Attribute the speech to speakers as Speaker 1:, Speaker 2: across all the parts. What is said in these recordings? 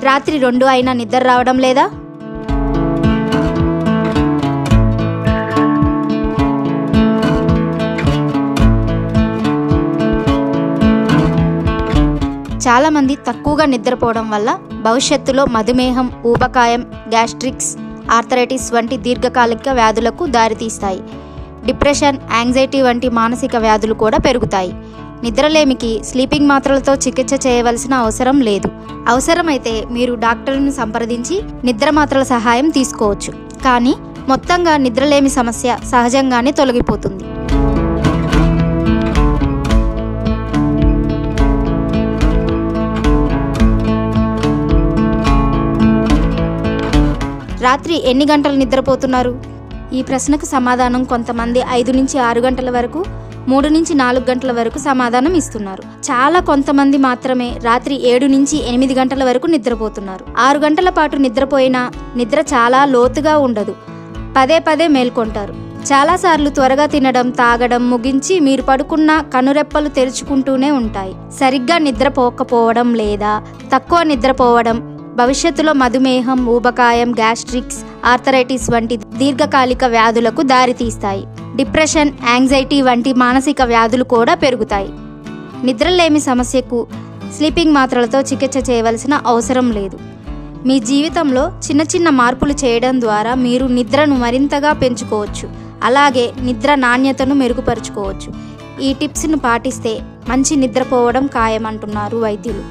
Speaker 1: రాత్రి 2 అయినా నిద్ర రావడం లేదా? చాలామంది తక్కువగా నిద్రపోవడం వల్ల భవిష్యత్తులో మధుమేహం, ఊబకాయం, గ్యాస్ట్రిక్స్, ఆర్థరైటిస్ వంటి దీర్ఘకాలిక వ్యాధులకు దారితీస్తాయి. డిప్రెషన్, యాంగ్జైటీ వంటి మానసిక వ్యాధులు కూడా పెరుగుతాయి. నిద్రలేమికి స్లీపింగ్ మాత్రలతో చికిత్స చేయవలసిన అవసరం లేదు. అవసరమైతే మీరు డాక్టర్ను సంప్రదించి నిద్ర మాత్రల సహాయం తీసుకోవచ్చు. కానీ మొత్తంగా నిద్రలేమి సమస్య సహజంగానే తొలగిపోతుంది. రాత్రి ఎన్ని గంటలు నిద్రపోతున్నారు? ఈ ప్రశ్నకు సమాధానం కొంతమంది 5 నుంచి 6 గంటల వరకు, 3 నుంచి 4 గంటల వరకు సమాధానం ఇస్తున్నారు. చాలా కొంతమంది మాత్రమే రాత్రి 7 నుంచి 8 గంటల వరకు నిద్రపోతున్నారు. 6 గంటల పాటు నిద్రపోయినా నిద్ర చాలా లోతుగా ఉండదు. పదే పదే మేల్కొంటారు. చాలాసార్లు త్వరగా తినడం, తాగడం ముగించి మీరు పడుకున్న కనురెప్పలు తెరుచుకుంటూనే ఉంటాయి. సరిగ్గా నిద్రపోకపోవడం లేదా తక్కువ నిద్రపోవడం భవిష్యత్తులో మధుమేహం, ఊబకాయం, గ్యాస్ట్రిక్స్, ఆర్థరైటిస్ వంటి దీర్ఘకాలిక వ్యాధులకు దారితీస్తాయి. డిప్రెషన్, యాంగ్జైటీ వంటి మానసిక వ్యాధులు కూడా పెరుగుతాయి. నిద్రలేమి సమస్యకు స్లీపింగ్ మాత్రలతో చికిత్స చేయవలసిన అవసరం లేదు. మీ జీవితంలో చిన్న చిన్న మార్పులు చేయడం ద్వారా మీరు నిద్రను మరింతగా పెంచుకోవచ్చు. అలాగే నిద్ర నాణ్యతను మెరుగుపరుచుకోవచ్చు. ఈ టిప్స్ను పాటిస్తే మంచి నిద్రపోవడం ఖాయమంటున్నారు వైద్యులు.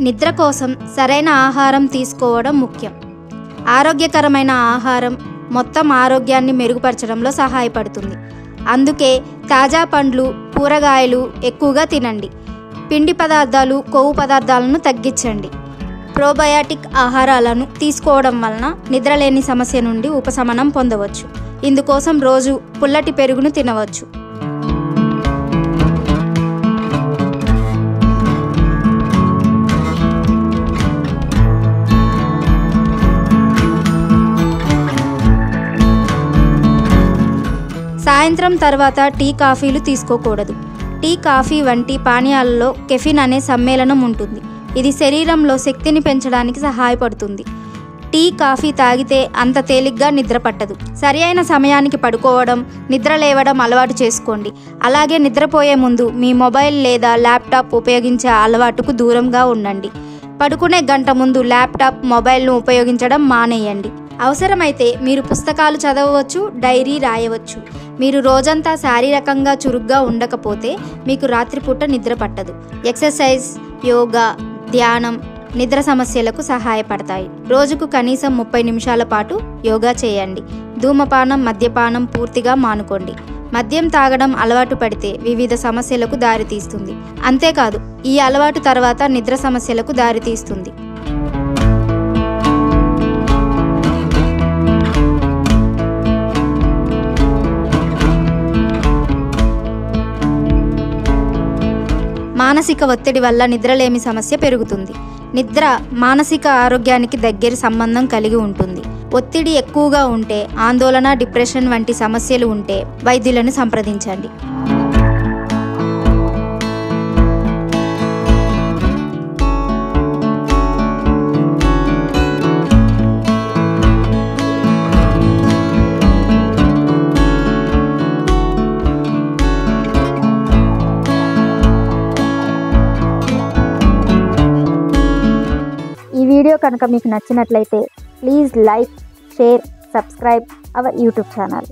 Speaker 1: నిద్ర కోసం సరైన ఆహారం తీసుకోవడం ముఖ్యం. ఆరోగ్యకరమైన ఆహారం మొత్తం ఆరోగ్యాన్ని మెరుగుపరచడంలో సహాయపడుతుంది. అందుకే తాజా పండ్లు, కూరగాయలు ఎక్కువగా తినండి. పిండి పదార్థాలు, కొవ్వు పదార్థాలను తగ్గించండి. ప్రోబయాటిక్ ఆహారాలను తీసుకోవడం వలన నిద్రలేని సమస్య నుండి ఉపశమనం పొందవచ్చు. ఇందుకోసం రోజు పుల్లటి పెరుగును తినవచ్చు. సాయంత్రం తర్వాత టీ, కాఫీలు తీసుకోకూడదు. టీ, కాఫీ వంటి పానీయాలలో కెఫిన్ అనే సమ్మేళనం ఉంటుంది. ఇది శరీరంలో శక్తిని పెంచడానికి సహాయపడుతుంది. టీ, కాఫీ తాగితే అంత తేలిగ్గా నిద్ర పట్టదు. సరి అయిన సమయానికి పడుకోవడం, నిద్ర లేవడం అలవాటు చేసుకోండి. అలాగే నిద్రపోయే ముందు మీ మొబైల్ లేదా ల్యాప్టాప్ ఉపయోగించే అలవాటుకు దూరంగా ఉండండి. పడుకునే గంట ముందు ల్యాప్టాప్, మొబైల్ను ఉపయోగించడం మానేయండి. అవసరమైతే మీరు పుస్తకాలు చదవవచ్చు, డైరీ రాయవచ్చు. మీరు రోజంతా శారీరకంగా చురుగ్గా ఉండకపోతే మీకు రాత్రిపూట నిద్ర పట్టదు. ఎక్సర్సైజ్, యోగా, ధ్యానం నిద్ర సమస్యలకు సహాయపడతాయి. రోజుకు కనీసం 30 నిమిషాల పాటు యోగా చేయండి. ధూమపానం, మద్యపానం పూర్తిగా మానుకోండి. మద్యం తాగడం అలవాటు పడితే వివిధ సమస్యలకు దారితీస్తుంది. అంతేకాదు, ఈ అలవాటు తర్వాత నిద్ర సమస్యలకు దారితీస్తుంది. మానసిక ఒత్తిడి వల్ల నిద్రలేమి సమస్య పెరుగుతుంది. నిద్ర మానసిక ఆరోగ్యానికి దగ్గర సంబంధం కలిగి ఉంటుంది. ఒత్తిడి ఎక్కువగా ఉంటే, ఆందోళన, డిప్రెషన్ వంటి సమస్యలు ఉంటే వైద్యులను సంప్రదించండి.
Speaker 2: ఈ వీడియో కనుక మీకు నచ్చినట్లయితే please like, share, subscribe our YouTube channel.